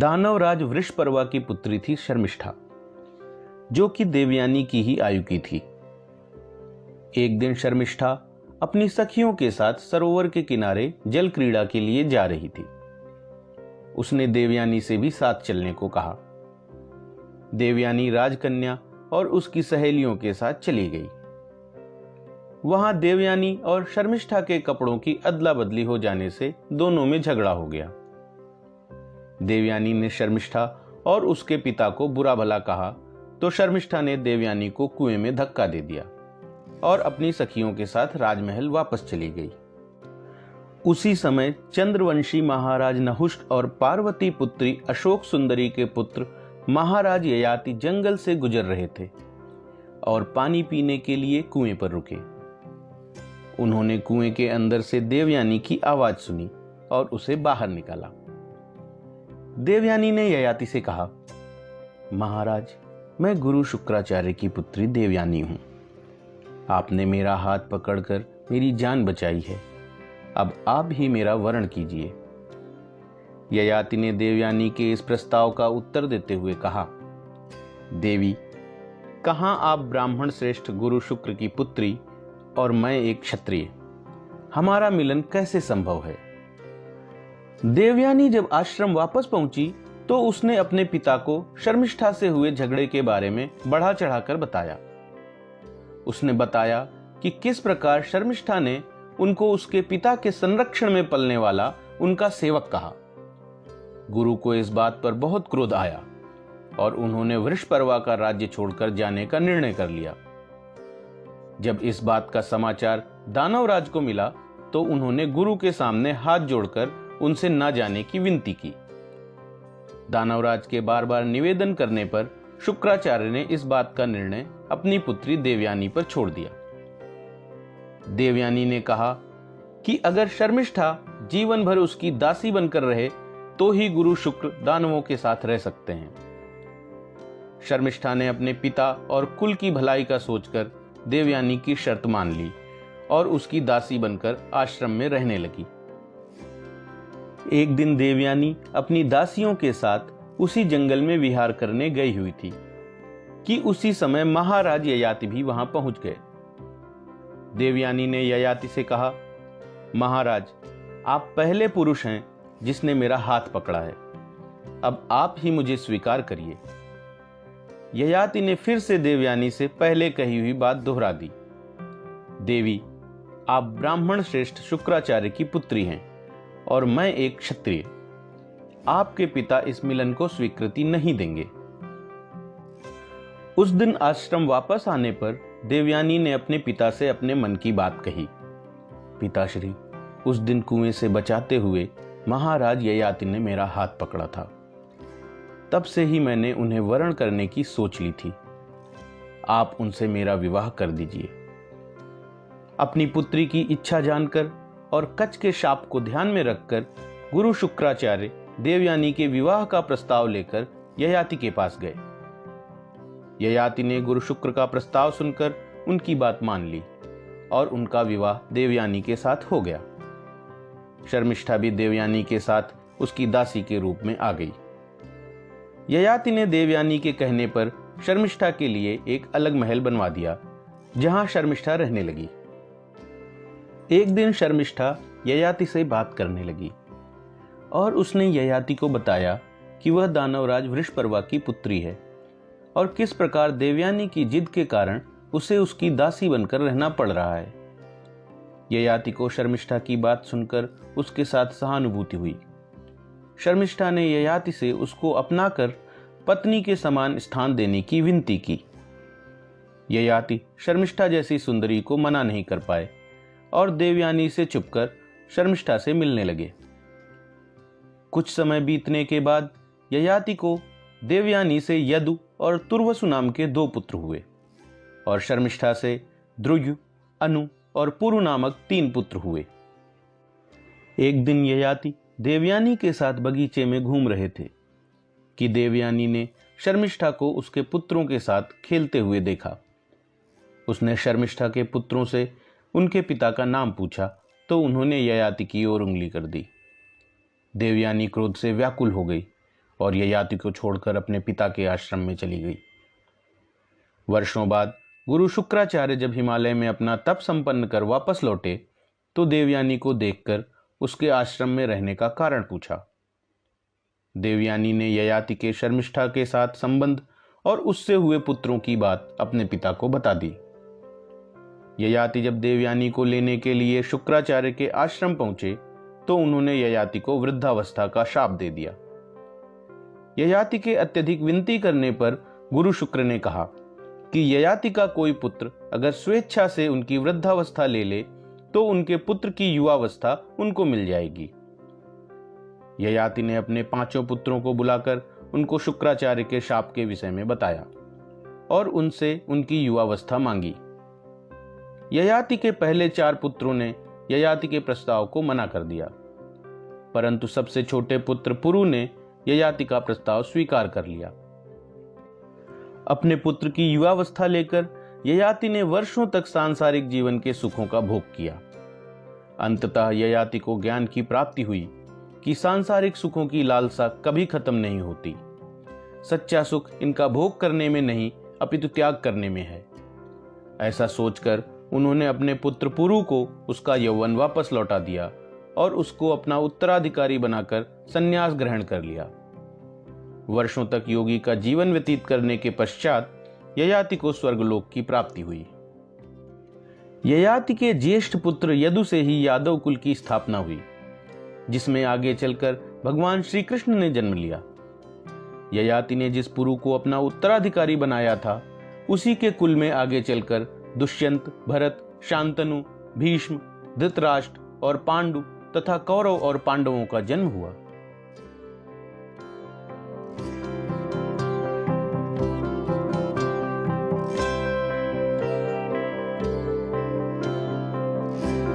दानवराज वृषपर्वा की पुत्री थी शर्मिष्ठा, जो कि देवयानी की ही आयु की थी। एक दिन शर्मिष्ठा अपनी सखियों के साथ सरोवर के किनारे जल क्रीड़ा के लिए जा रही थी। उसने देवयानी से भी साथ चलने को कहा। देवयानी राजकन्या और उसकी सहेलियों के साथ चली गई। वहां देवयानी और शर्मिष्ठा के कपड़ों की अदला बदली हो जाने से दोनों में झगड़ा हो गया। देवयानी ने शर्मिष्ठा और उसके पिता को बुरा भला कहा तो शर्मिष्ठा ने देवयानी को कुएं में धक्का दे दिया और अपनी सखियों के साथ राजमहल वापस चली गई। उसी समय चंद्रवंशी महाराज नहुष्ट और पार्वती पुत्री अशोक सुंदरी के पुत्र महाराज ययाति जंगल से गुजर रहे थे और पानी पीने के लिए कुएं पर रुके। उन्होंने कुएं के अंदर से देवयानी की आवाज सुनी और उसे बाहर निकाला। देवयानी ने ययाति से कहा, महाराज, मैं गुरु शुक्राचार्य की पुत्री देवयानी हूं। आपने मेरा हाथ पकड़कर मेरी जान बचाई है, अब आप ही मेरा वरण कीजिए। ययाति ने देवयानी के इस प्रस्ताव का उत्तर देते हुए कहा, देवी, कहां आप ब्राह्मण श्रेष्ठ गुरु शुक्र की पुत्री और मैं एक क्षत्रिय, हमारा मिलन कैसे संभव है? देवयानी जब आश्रम वापस पहुंची तो उसने अपने पिता को शर्मिष्ठा से हुए झगड़े के बारे में बढ़ा चढ़ाकर बताया। उसने बताया कि किस प्रकार शर्मिष्ठा ने उनको उसके पिता के संरक्षण में पलने वाला उनका सेवक कहा। गुरु को इस बात पर बहुत क्रोध आया और उन्होंने वृषपर्वा का राज्य छोड़कर जाने का निर्णय कर लिया। जब इस बात का समाचार दानवराज को मिला तो उन्होंने गुरु के सामने हाथ जोड़कर उनसे न जाने की विनती की। दानवराज के बार बार निवेदन करने पर शुक्राचार्य ने इस बात का निर्णय अपनी पुत्री देवयानी पर छोड़ दिया। देवयानी ने कहा कि अगर शर्मिष्ठा जीवन भर उसकी दासी बनकर रहे तो ही गुरु शुक्र दानवों के साथ रह सकते हैं। शर्मिष्ठा ने अपने पिता और कुल की भलाई का सोचकर देवयानी की शर्त मान ली और उसकी दासी बनकर आश्रम में रहने लगी। एक दिन देवयानी अपनी दासियों के साथ उसी जंगल में विहार करने गई हुई थी कि उसी समय महाराज ययाति भी वहां पहुंच गए। देवयानी ने ययाति से कहा, महाराज, आप पहले पुरुष हैं जिसने मेरा हाथ पकड़ा है, अब आप ही मुझे स्वीकार करिए। ययाति ने फिर से देवयानी से पहले कही हुई बात दोहरा दी। देवी, आप ब्राह्मण श्रेष्ठ शुक्राचार्य की पुत्री हैं और मैं एक क्षत्रिय। आपके पिता इस मिलन को स्वीकृति नहीं देंगे। उस दिन आश्रम वापस आने पर देवयानी ने अपने पिता से अपने मन की बात कही। पिताश्री, उस दिन कुएं से बचाते हुए महाराज ययाति ने मेरा हाथ पकड़ा था। तब से ही मैंने उन्हें वरण करने की सोच ली थी। आप उनसे मेरा विवाह कर दीजिए। अपनी पुत्री की इच्छा जानकर और कच के शाप को ध्यान में रखकर गुरु शुक्राचार्य देवयानी के विवाह का प्रस्ताव लेकर ययाति के पास गए। ययाति ने गुरु शुक्र का प्रस्ताव सुनकर उनकी बात मान ली और उनका विवाह देवयानी के साथ हो गया। शर्मिष्ठा भी देवयानी के साथ उसकी दासी के रूप में आ गई। ययाति ने देवयानी के कहने पर शर्मिष्ठा के लिए एक अलग महल बनवा दिया जहां शर्मिष्ठा रहने लगी। एक दिन शर्मिष्ठा ययाति से बात करने लगी और उसने ययाति को बताया कि वह दानवराज वृषपर्वा की पुत्री है और किस प्रकार देवयानी की जिद के कारण उसे उसकी दासी बनकर रहना पड़ रहा है। ययाति को शर्मिष्ठा की बात सुनकर उसके साथ सहानुभूति हुई। शर्मिष्ठा ने ययाति से उसको अपनाकर पत्नी के समान स्थान देने की विनती की। ययाति शर्मिष्ठा जैसी सुंदरी को मना नहीं कर पाए और देवयानी से चुपकर शर्मिष्ठा से मिलने लगे। कुछ समय बीतने के बाद ययाति को देवयानी से यदु और तुर्वसु नाम के 2 पुत्र हुए और शर्मिष्ठा से द्रुयु, अनु और पुरु नामक 3 पुत्र हुए। एक दिन ययाति देवयानी के साथ बगीचे में घूम रहे थे कि देवयानी ने शर्मिष्ठा को उसके पुत्रों के साथ खेलते हुए देखा। उसने शर्मिष्ठा के पुत्रों से उनके पिता का नाम पूछा तो उन्होंने ययाति की ओर उंगली कर दी। देवयानी क्रोध से व्याकुल हो गई और ययाति को छोड़कर अपने पिता के आश्रम में चली गई। वर्षों बाद गुरु शुक्राचार्य जब हिमालय में अपना तप संपन्न कर वापस लौटे तो देवयानी को देखकर उसके आश्रम में रहने का कारण पूछा। देवयानी ने ययाति के शर्मिष्ठा के साथ संबंध और उससे हुए पुत्रों की बात अपने पिता को बता दी। ययाति जब देवयानी को लेने के लिए शुक्राचार्य के आश्रम पहुंचे तो उन्होंने ययाति को वृद्धावस्था का शाप दे दिया। ययाति के अत्यधिक विनती करने पर गुरु शुक्र ने कहा कि ययाति का कोई पुत्र अगर स्वेच्छा से उनकी वृद्धावस्था ले ले तो उनके पुत्र की युवावस्था उनको मिल जाएगी। ययाति ने अपने 5 पुत्रों को बुलाकर उनको शुक्राचार्य के शाप के विषय में बताया और उनसे उनकी युवावस्था मांगी। ययाति के पहले 4 पुत्रों ने ययाति के प्रस्ताव को मना कर दिया, परंतु सबसे छोटे पुत्र पुरु ने ययाति का प्रस्ताव स्वीकार कर लिया। अपने पुत्र की युवावस्था लेकर ययाति ने वर्षों तक सांसारिक जीवन के सुखों का भोग किया। अंततः ययाति को ज्ञान की प्राप्ति हुई कि सांसारिक सुखों की लालसा कभी खत्म नहीं होती। सच्चा सुख इनका भोग करने में नहीं अपितु त्याग करने में है। ऐसा सोचकर उन्होंने अपने पुत्र पुरु को उसका यौवन वापस लौटा दिया और उसको अपना उत्तराधिकारी बनाकर संन्यास ग्रहण कर लिया। वर्षों तक योगी का जीवन व्यतीत करने के पश्चात ययाति को स्वर्गलोक की प्राप्ति हुई। ययाति के ज्येष्ठ पुत्र यदु से ही यादव कुल की स्थापना हुई, जिसमें आगे चलकर भगवान श्री कृष्ण ने जन्म लिया। ययाति ने जिस पुरु को अपना उत्तराधिकारी बनाया था उसी के कुल में आगे चलकर दुष्यंत, भरत, शांतनु, भीष्म, धृतराष्ट्र और पांडु तथा कौरव और पांडवों का जन्म हुआ।